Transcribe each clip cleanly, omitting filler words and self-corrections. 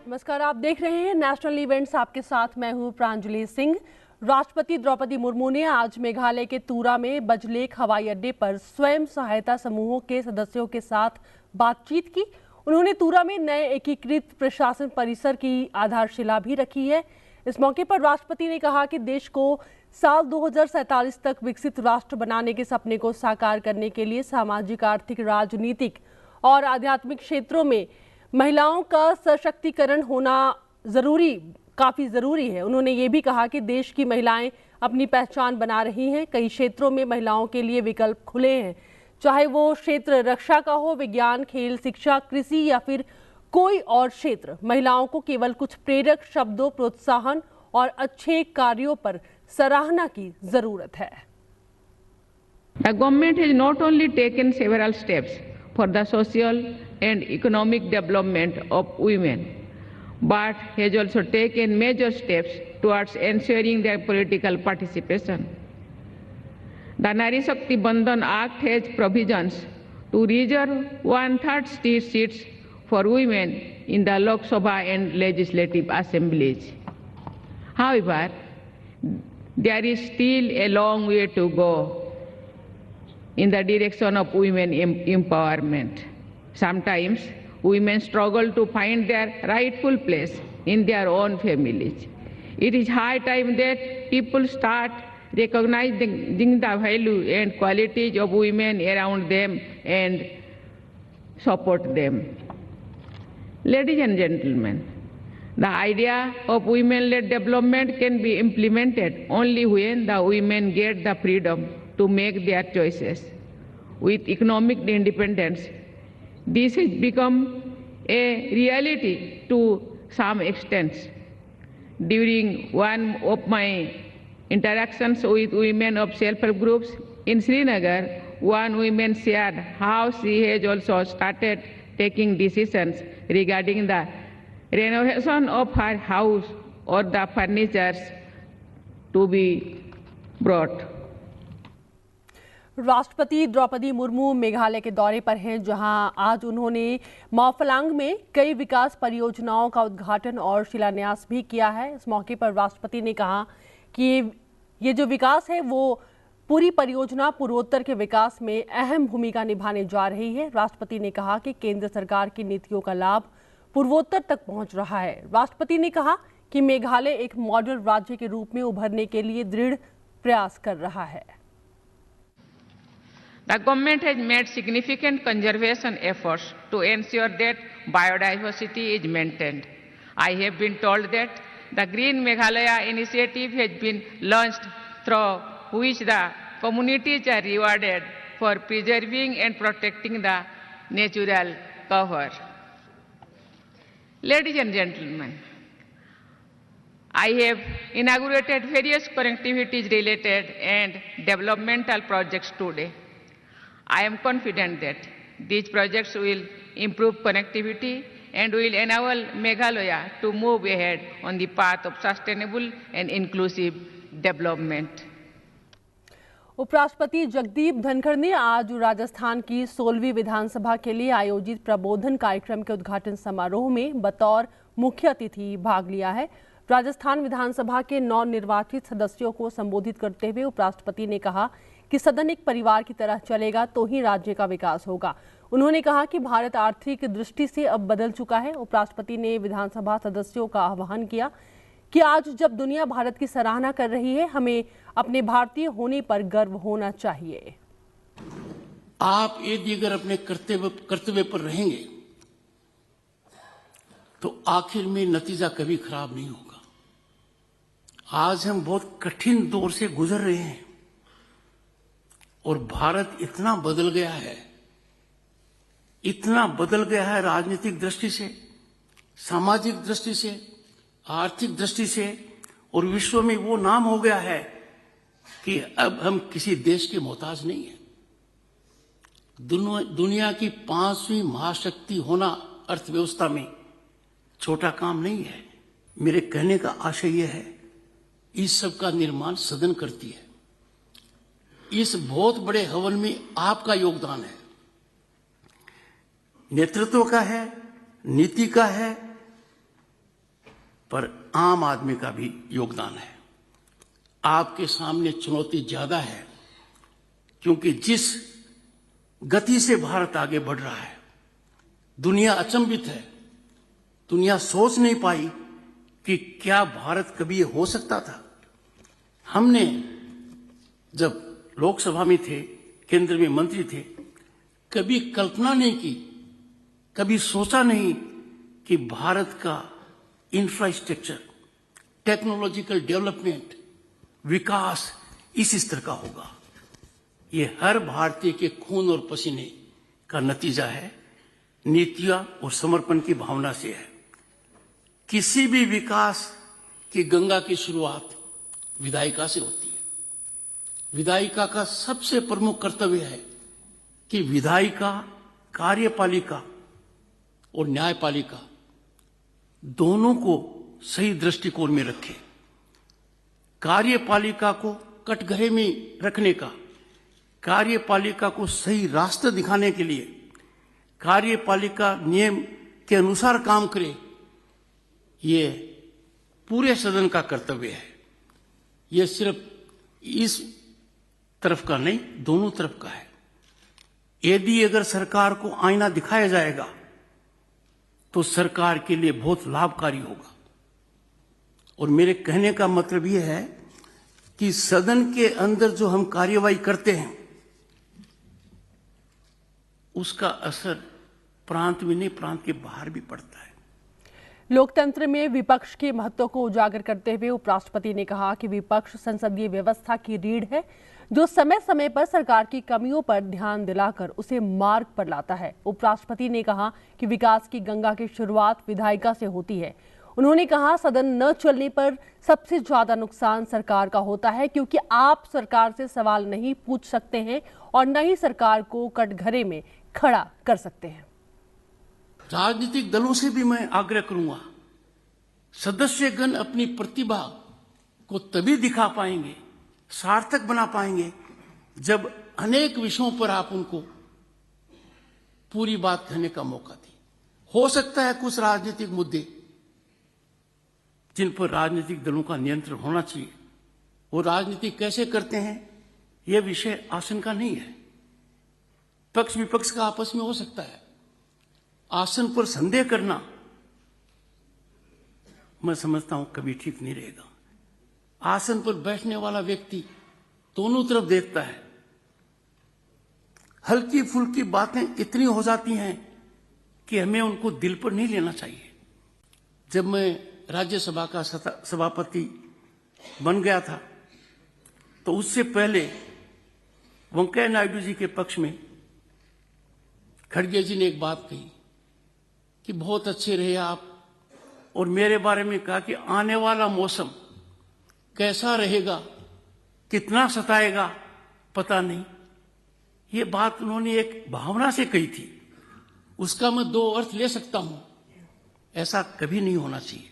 नमस्कार, आप देख रहे हैं नेशनल इवेंट्स। आपके साथ मैं हूं प्रांजलि सिंह। राष्ट्रपति द्रौपदी मुर्मू ने आज मेघालय के तूरा में बजलेक हवाई अड्डे पर स्वयं सहायता समूहों के सदस्यों के साथ बातचीत की। उन्होंने तूरा में नए एकीकृत प्रशासन परिसर की आधारशिला भी रखी है। इस मौके पर राष्ट्रपति ने कहा कि देश को साल 2047 तक विकसित राष्ट्र बनाने के सपने को साकार करने के लिए सामाजिक, आर्थिक, राजनीतिक और आध्यात्मिक क्षेत्रों में महिलाओं का सशक्तिकरण होना काफी जरूरी है। उन्होंने ये भी कहा कि देश की महिलाएं अपनी पहचान बना रही हैं। कई क्षेत्रों में महिलाओं के लिए विकल्प खुले हैं, चाहे वो क्षेत्र रक्षा का हो, विज्ञान, खेल, शिक्षा, कृषि या फिर कोई और क्षेत्र। महिलाओं को केवल कुछ प्रेरक शब्दों, प्रोत्साहन और अच्छे कार्यों पर सराहना की जरूरत है। The government has not only taken several steps for the social and economic development of women, but has also taken major steps towards ensuring their political participation. The Nari Shakti Bandhan Act has provisions to reserve 1/3 seats for women in the Lok Sabha and legislative assemblies. However, there is still a long way to go in the direction of women empowerment. Sometimes women struggle to find their rightful place in their own families. It is high time that people start recognizing the value and qualities of women around them and support them. Ladies and gentlemen, the idea of women-led development can be implemented only when the women get the freedom to make their choices. With economic independence, this has become a reality to some extent. During one of my interactions with women of self-help groups in Srinagar, one woman shared how she has also started taking decisions regarding the renovation of her house or the furniture to be brought. राष्ट्रपति द्रौपदी मुर्मू मेघालय के दौरे पर हैं, जहां आज उन्होंने मौफलांग में कई विकास परियोजनाओं का उद्घाटन और शिलान्यास भी किया है। इस मौके पर राष्ट्रपति ने कहा कि ये जो विकास है वो पूरी परियोजना पूर्वोत्तर के विकास में अहम भूमिका निभाने जा रही है। राष्ट्रपति ने कहा कि केंद्र सरकार की नीतियों का लाभ पूर्वोत्तर तक पहुंच रहा है। राष्ट्रपति ने कहा कि मेघालय एक मॉडल राज्य के रूप में उभरने के लिए दृढ़ प्रयास कर रहा है। The government has made significant conservation efforts to ensure that biodiversity is maintained. I have been told that the Green Meghalaya initiative has been launched, through which the communities are rewarded for preserving and protecting the natural cover. Ladies and gentlemen, I have inaugurated various connectivities related and developmental projects today. I am confident that these projects will improve connectivity and will enable Meghalaya to move ahead on the path of sustainable and inclusive development. उपराष्ट्रपति जगदीप धनखड़ ने आज राजस्थान की 16वीं विधानसभा के लिए आयोजित प्रबोधन कार्यक्रम के उद्घाटन समारोह में बतौर मुख्य अतिथि भाग लिया है। राजस्थान विधानसभा के नवनिर्वाचित सदस्यों को संबोधित करते हुए उपराष्ट्रपति ने कहा कि सदन एक परिवार की तरह चलेगा तो ही राज्य का विकास होगा। उन्होंने कहा कि भारत आर्थिक दृष्टि से अब बदल चुका है। उपराष्ट्रपति ने विधानसभा सदस्यों का आह्वान किया कि आज जब दुनिया भारत की सराहना कर रही है, हमें अपने भारतीय होने पर गर्व होना चाहिए। आप यदि अगर अपने कर्तव्य पर रहेंगे तो आखिर में नतीजा कभी खराब नहीं होगा। आज हम बहुत कठिन दौर से गुजर रहे हैं और भारत इतना बदल गया है राजनीतिक दृष्टि से, सामाजिक दृष्टि से, आर्थिक दृष्टि से, और विश्व में वो नाम हो गया है कि अब हम किसी देश के मोहताज नहीं है। दुनिया की 5वीं महाशक्ति होना अर्थव्यवस्था में छोटा काम नहीं है। मेरे कहने का आशय यह है, इस सब का निर्माण सदन करती है। इस बहुत बड़े हवन में आपका योगदान है, नेतृत्व का है, नीति का है, पर आम आदमी का भी योगदान है। आपके सामने चुनौती ज्यादा है, क्योंकि जिस गति से भारत आगे बढ़ रहा है, दुनिया अचंभित है। दुनिया सोच नहीं पाई कि क्या भारत कभी ये हो सकता था। हमने जब लोकसभा में थे, केंद्र में मंत्री थे, कभी कल्पना नहीं की, कभी सोचा नहीं कि भारत का इंफ्रास्ट्रक्चर, टेक्नोलॉजिकल डेवलपमेंट, विकास इस स्तर का होगा। ये हर भारतीय के खून और पसीने का नतीजा है, नीतियां और समर्पण की भावना से है। किसी भी विकास की गंगा की शुरुआत विधायिका से होती है। विधायिका का सबसे प्रमुख कर्तव्य है कि विधायिका कार्यपालिका और न्यायपालिका दोनों को सही दृष्टिकोण में रखे। कार्यपालिका को कटघरे में रखने का, कार्यपालिका को सही रास्ता दिखाने के लिए कार्यपालिका नियम के अनुसार काम करे, ये पूरे सदन का कर्तव्य है। ये सिर्फ इस तरफ का नहीं, दोनों तरफ का है। यदि अगर सरकार को आईना दिखाया जाएगा तो सरकार के लिए बहुत लाभकारी होगा। और मेरे कहने का मतलब यह है कि सदन के अंदर जो हम कार्यवाही करते हैं उसका असर प्रांत में नहीं, प्रांत के बाहर भी पड़ता है। लोकतंत्र में विपक्ष के महत्व को उजागर करते हुए उपराष्ट्रपति ने कहा कि विपक्ष संसदीय व्यवस्था की रीढ़ है, जो समय समय पर सरकार की कमियों पर ध्यान दिलाकर उसे मार्ग पर लाता है। उपराष्ट्रपति ने कहा कि विकास की गंगा की शुरुआत विधायिका से होती है। उन्होंने कहा, सदन न चलने पर सबसे ज्यादा नुकसान सरकार का होता है, क्योंकि आप सरकार से सवाल नहीं पूछ सकते हैं और न ही सरकार को कटघरे में खड़ा कर सकते हैं। राजनीतिक दलों से भी मैं आग्रह करूंगा, सदस्यगण अपनी प्रतिभा को तभी दिखा पाएंगे, सार्थक बना पाएंगे, जब अनेक विषयों पर आप उनको पूरी बात कहने का मौका दें। हो सकता है कुछ राजनीतिक मुद्दे जिन पर राजनीतिक दलों का नियंत्रण होना चाहिए, वो राजनीति कैसे करते हैं यह विषय आसन का नहीं है। पक्ष विपक्ष का आपस में हो सकता है। आसन पर संदेह करना मैं समझता हूं कभी ठीक नहीं रहेगा। आसन पर बैठने वाला व्यक्ति दोनों तरफ देखता है। हल्की फुल्की बातें इतनी हो जाती हैं कि हमें उनको दिल पर नहीं लेना चाहिए। जब मैं राज्यसभा का सभापति बन गया था तो उससे पहले वेंकैया नायडू जी के पक्ष में खड़गे जी ने एक बात कही कि बहुत अच्छे रहे आप, और मेरे बारे में कहा कि आने वाला मौसम कैसा रहेगा, कितना सताएगा पता नहीं। ये बात उन्होंने एक भावना से कही थी, उसका मैं दो अर्थ ले सकता हूं। ऐसा कभी नहीं होना चाहिए।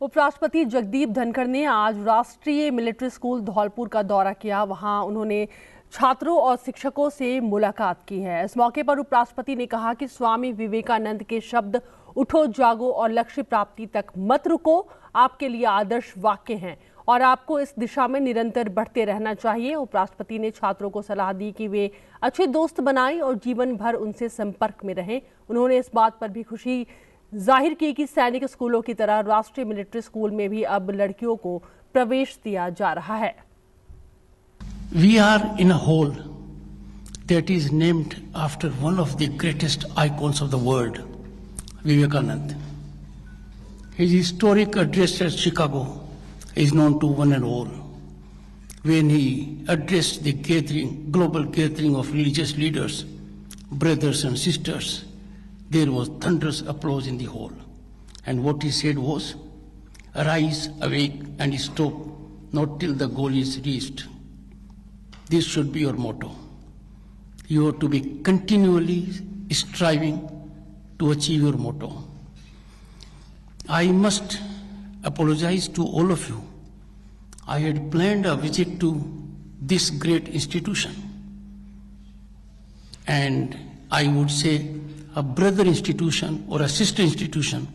उपराष्ट्रपति जगदीप धनखड़ ने आज राष्ट्रीय मिलिट्री स्कूल धौलपुर का दौरा किया। वहां उन्होंने छात्रों और शिक्षकों से मुलाकात की है। इस मौके पर उपराष्ट्रपति ने कहा कि स्वामी विवेकानंद के शब्द उठो जागो और लक्ष्य प्राप्ति तक मत रुको आपके लिए आदर्श वाक्य हैं और आपको इस दिशा में निरंतर बढ़ते रहना चाहिए। उपराष्ट्रपति ने छात्रों को सलाह दी कि वे अच्छे दोस्त बनाएं और जीवन भर उनसे संपर्क में रहें। उन्होंने इस बात पर भी खुशी जाहिर की कि सैनिक स्कूलों की तरह राष्ट्रीय मिलिट्री स्कूल में भी अब लड़कियों को प्रवेश दिया जा रहा है। We are in a hall that is named after one of the greatest icons of the world, Vivekananda. His historic address at Chicago is known to one and all. When he addressed the global gathering of religious leaders, brothers and sisters, there was thunderous applause in the hall. And what he said was, "Arise, awake, and stop, not till the goal is reached." This should be your motto. You have to be continually striving to achieve your motto. I must apologize to all of you. I had planned a visit to this great institution, and I would say a brother institution or a sister institution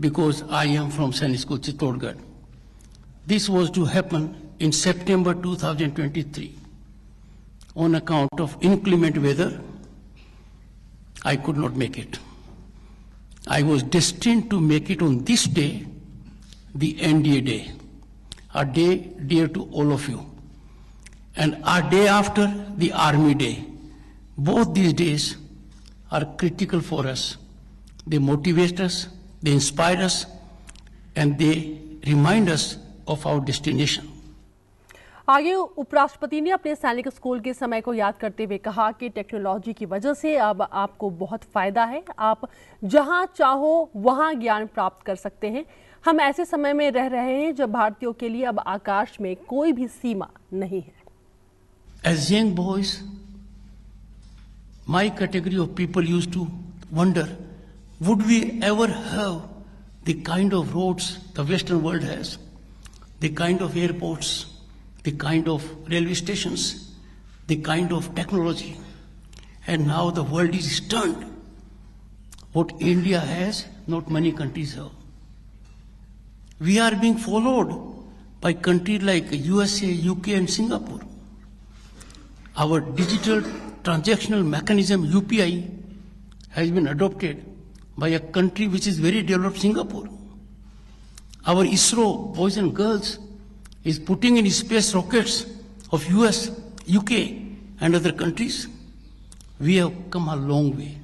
because I am from Sainik School, Chittorgarh. This was to happen in September 2023. On account of inclement weather, I could not make it. I was destined to make it on this day, the NDA day, a day dear to all of you, and a day after the Army Day. Both these days are critical for us. They motivate us, they inspire us, and they remind us of our destination. आगे उपराष्ट्रपति ने अपने सैनिक school के समय को याद करते हुए कहा कि टेक्नोलॉजी की वजह से अब आपको बहुत फायदा है। आप जहां चाहो वहां ज्ञान प्राप्त कर सकते हैं। हम ऐसे समय में रह रहे हैं जब भारतीयों के लिए अब आकाश में कोई भी सीमा नहीं है। As young boys, my category of people used to wonder, would we ever have the kind of roads the Western world has, the kind of airports, the kind of railway stations, the kind of technology. And now the world is stunned. What India has, not many countries have. We are being followed by countries like USA, UK, and Singapore. Our digital transactional mechanism, UPI, has been adopted by a country which is very developed, Singapore. Our ISRO, boys and girls, is putting in space rockets of US, UK, and other countries. We have come a long way.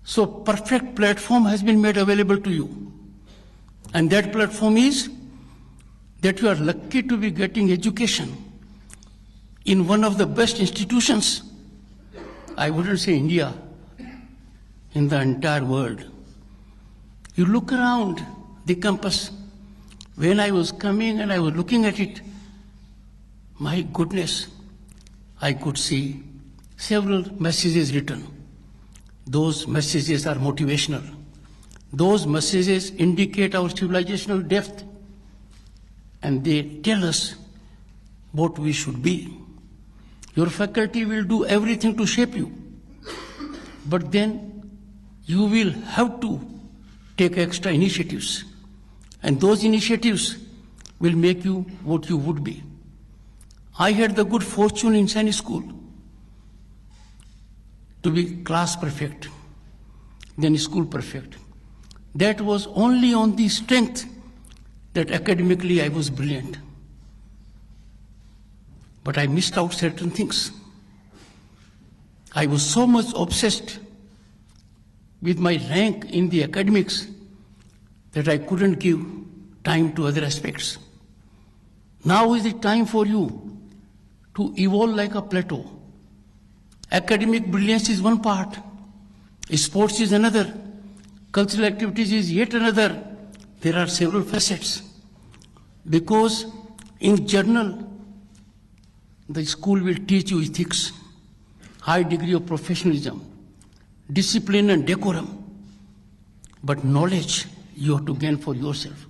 So perfect platform has been made available to you. And that platform is that you are lucky to be getting education in one of the best institutions, I wouldn't say India, in the entire world. You look around the campus. When I was coming and I was looking at it, my goodness, I could see several messages written. Those messages are motivational. Those messages indicate our civilizational depth, and they tell us what we should be. Your faculty will do everything to shape you, but then you will have to take extra initiatives. And those initiatives will make you what you would be. I had the good fortune in Sainik School to be class prefect, then school prefect. That was only on the strength that academically I was brilliant. But I missed out certain things. I was so much obsessed with my rank in the academics that I couldn't give time to other aspects. Now is the time for you to evolve like a Plato. Academic brilliance is one part, sports is another, cultural activities is yet another. There are several facets. Because in general, the school will teach you ethics, high degree of professionalism, discipline and decorum, but knowledge you have to gain for yourself.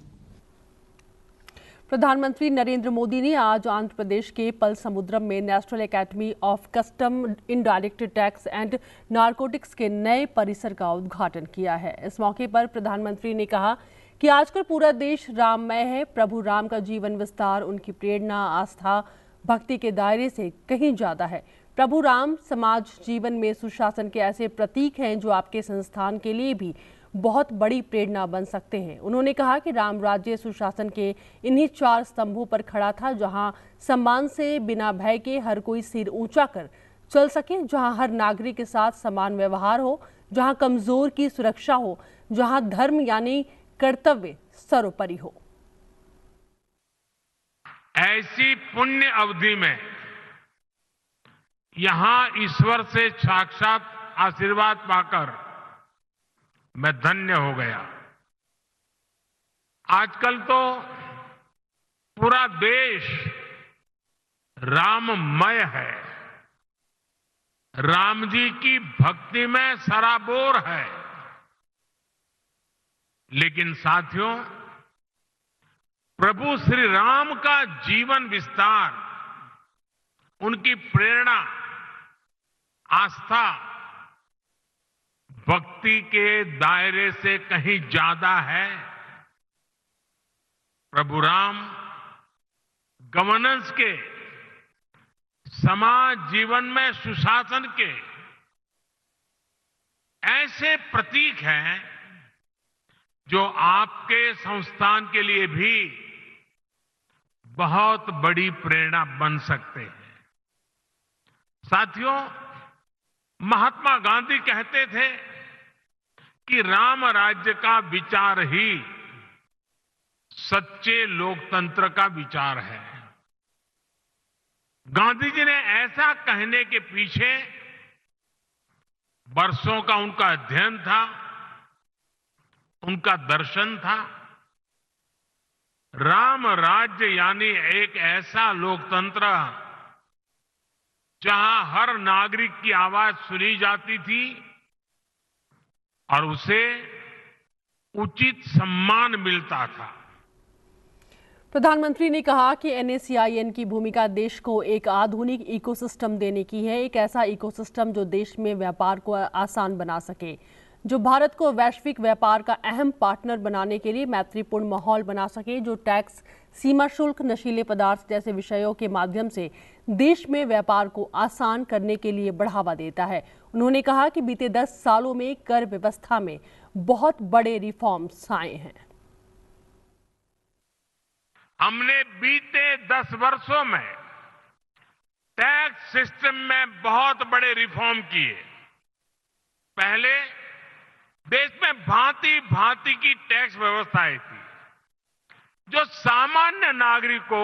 प्रधानमंत्री नरेंद्र मोदी ने आज आंध्र प्रदेश के पलसमुद्रम में national academy of custom indirect tax and narcotics के नए परिसर का उद्घाटन किया है। इस मौके पर प्रधानमंत्री ने कहा कि आजकल पूरा देश राममय है। प्रभु राम का जीवन विस्तार उनकी प्रेरणा, आस्था, भक्ति के दायरे से कहीं ज्यादा है। प्रभु राम समाज जीवन में सुशासन के ऐसे प्रतीक हैं जो आपके संस्थान के लिए भी बहुत बड़ी प्रेरणा बन सकते हैं। उन्होंने कहा कि राम राज्य सुशासन के इन्हीं 4 स्तंभों पर खड़ा था, जहां सम्मान से बिना भय के हर कोई सिर ऊंचा कर चल सके, जहां हर नागरिक के साथ समान व्यवहार हो, जहां कमजोर की सुरक्षा हो, जहां धर्म यानी कर्तव्य सर्वोपरि हो। ऐसी पुण्य अवधि में यहां ईश्वर से साक्षात आशीर्वाद पाकर मैं धन्य हो गया। आजकल तो पूरा देश राममय है, राम जी की भक्ति में सराबोर है। लेकिन साथियों, प्रभु श्री राम का जीवन विस्तार, उनकी प्रेरणा, आस्था, भक्ति के दायरे से कहीं ज्यादा है। प्रभु राम गवर्नेंस के, समाज जीवन में सुशासन के ऐसे प्रतीक हैं जो आपके संस्थान के लिए भी बहुत बड़ी प्रेरणा बन सकते हैं। साथियों, महात्मा गांधी कहते थे कि राम राज्य का विचार ही सच्चे लोकतंत्र का विचार है। गांधी जी ने ऐसा कहने के पीछे वर्षों का उनका अध्ययन था, उनका दर्शन था। राम राज्य यानी एक ऐसा लोकतंत्र जहां हर नागरिक की आवाज सुनी जाती थी और उसे उचित सम्मान मिलता था। प्रधानमंत्री ने कहा कि NACIN की भूमिका देश को एक आधुनिक इकोसिस्टम देने की है, एक ऐसा इकोसिस्टम जो देश में व्यापार को आसान बना सके, जो भारत को वैश्विक व्यापार का अहम पार्टनर बनाने के लिए मैत्रीपूर्ण माहौल बना सके, जो टैक्स, सीमा शुल्क, नशीले पदार्थ जैसे विषयों के माध्यम से देश में व्यापार को आसान करने के लिए बढ़ावा देता है। उन्होंने कहा कि बीते 10 सालों में कर व्यवस्था में बहुत बड़े रिफॉर्म्स आए हैं। हमने बीते 10 वर्षों में टैक्स सिस्टम में बहुत बड़े रिफॉर्म किए। पहले देश में भांति भांति की टैक्स व्यवस्थाएं थी जो सामान्य नागरिक को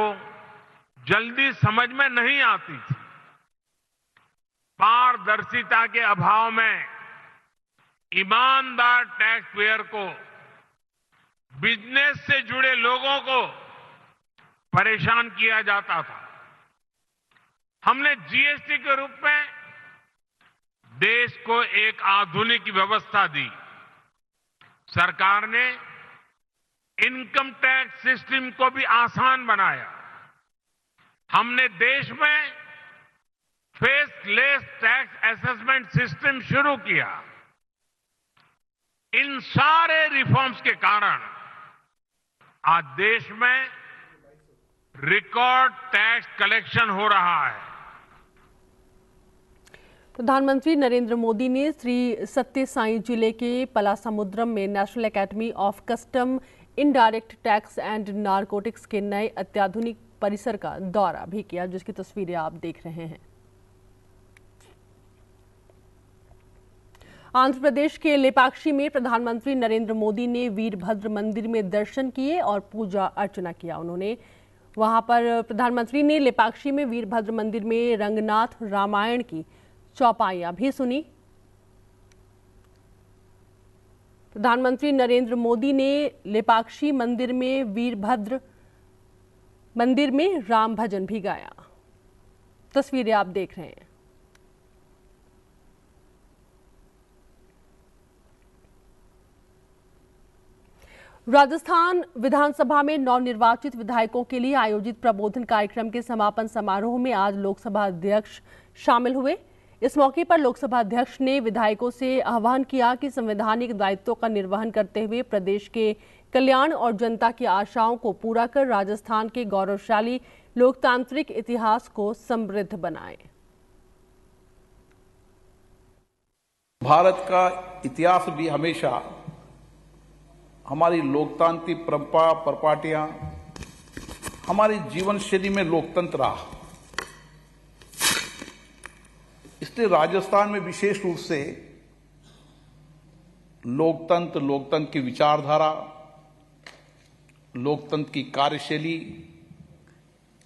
जल्दी समझ में नहीं आती थी। पारदर्शिता के अभाव में ईमानदार टैक्स पेयर को, बिजनेस से जुड़े लोगों को परेशान किया जाता था। हमने GST के रूप में देश को एक आधुनिक व्यवस्था दी। सरकार ने इनकम टैक्स सिस्टम को भी आसान बनाया। हमने देश में फेसलेस टैक्स असेसमेंट सिस्टम शुरू किया। इन सारे रिफॉर्म्स के कारण आज देश में रिकॉर्ड टैक्स कलेक्शन हो रहा है। प्रधानमंत्री नरेंद्र मोदी ने श्री सत्य साई जिले के पलासमुद्रम में national academy of custom indirect tax and narcotics के नए अत्याधुनिक परिसर का दौरा भी किया, जिसकी तस्वीरें आप देख रहे हैं। आंध्र प्रदेश के लेपाक्षी में प्रधानमंत्री नरेंद्र मोदी ने वीरभद्र मंदिर में दर्शन किए और पूजा अर्चना किया। उन्होंने वहां पर प्रधानमंत्री ने लेपाक्षी में वीरभद्र मंदिर में रंगनाथ रामायण की चौपाइयां भी सुनी। प्रधानमंत्री नरेंद्र मोदी ने लेपाक्षी मंदिर में वीरभद्र मंदिर में राम भजन भी गाया। तस्वीरें आप देख रहे हैं। राजस्थान विधानसभा में नवनिर्वाचित विधायकों के लिए आयोजित प्रबोधन कार्यक्रम के समापन समारोह में आज लोकसभा अध्यक्ष शामिल हुए। इस मौके पर लोकसभा अध्यक्ष ने विधायकों से आह्वान किया कि संवैधानिक दायित्वों का निर्वहन करते हुए प्रदेश के कल्याण और जनता की आशाओं को पूरा कर राजस्थान के गौरवशाली लोकतांत्रिक इतिहास को समृद्ध बनाएं। भारत का इतिहास भी हमेशा हमारी लोकतांत्रिक परंपरा प्रपाटियां, हमारी जीवन शैली में लोकतंत्र रहा। इसलिए राजस्थान में विशेष रूप से लोकतंत्र की विचारधारा, लोकतंत्र की कार्यशैली,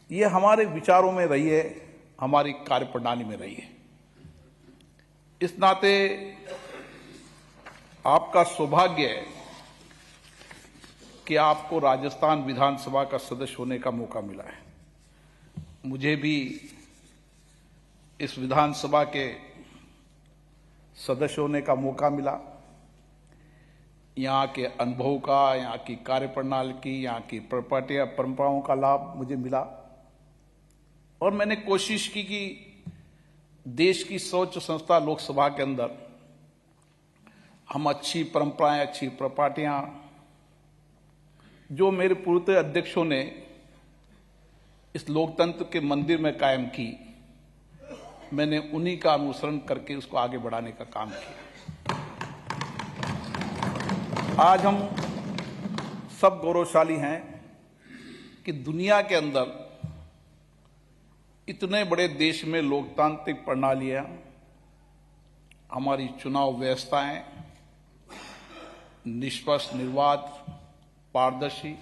ये हमारे विचारों में रही है, हमारी कार्यप्रणाली में रही है। इस नाते आपका सौभाग्य है कि आपको राजस्थान विधानसभा का सदस्य होने का मौका मिला है। मुझे भी इस विधानसभा के सदस्य होने का मौका मिला। यहाँ के अनुभव का, यहाँ की कार्यप्रणाली की, यहाँ की प्रॉपर्टी परंपराओं का लाभ मुझे मिला और मैंने कोशिश की कि देश की सर्वोच्च संस्था लोकसभा के अंदर हम अच्छी परंपराएं, अच्छी प्रपाटियां जो मेरे पूर्व अध्यक्षों ने इस लोकतंत्र के मंदिर में कायम की, मैंने उन्हीं का अनुसरण करके उसको आगे बढ़ाने का काम किया। आज हम सब गौरवशाली हैं कि दुनिया के अंदर इतने बड़े देश में लोकतांत्रिक प्रणालियां, हमारी चुनाव व्यवस्थाएं निष्पक्ष, निर्वाध, पारदर्शी,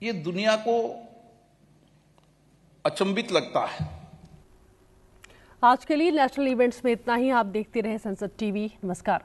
ये दुनिया को अचंभित लगता है। आज के लिए नेशनल इवेंट्स में इतना ही। आप देखते रहे संसद टीवी। नमस्कार।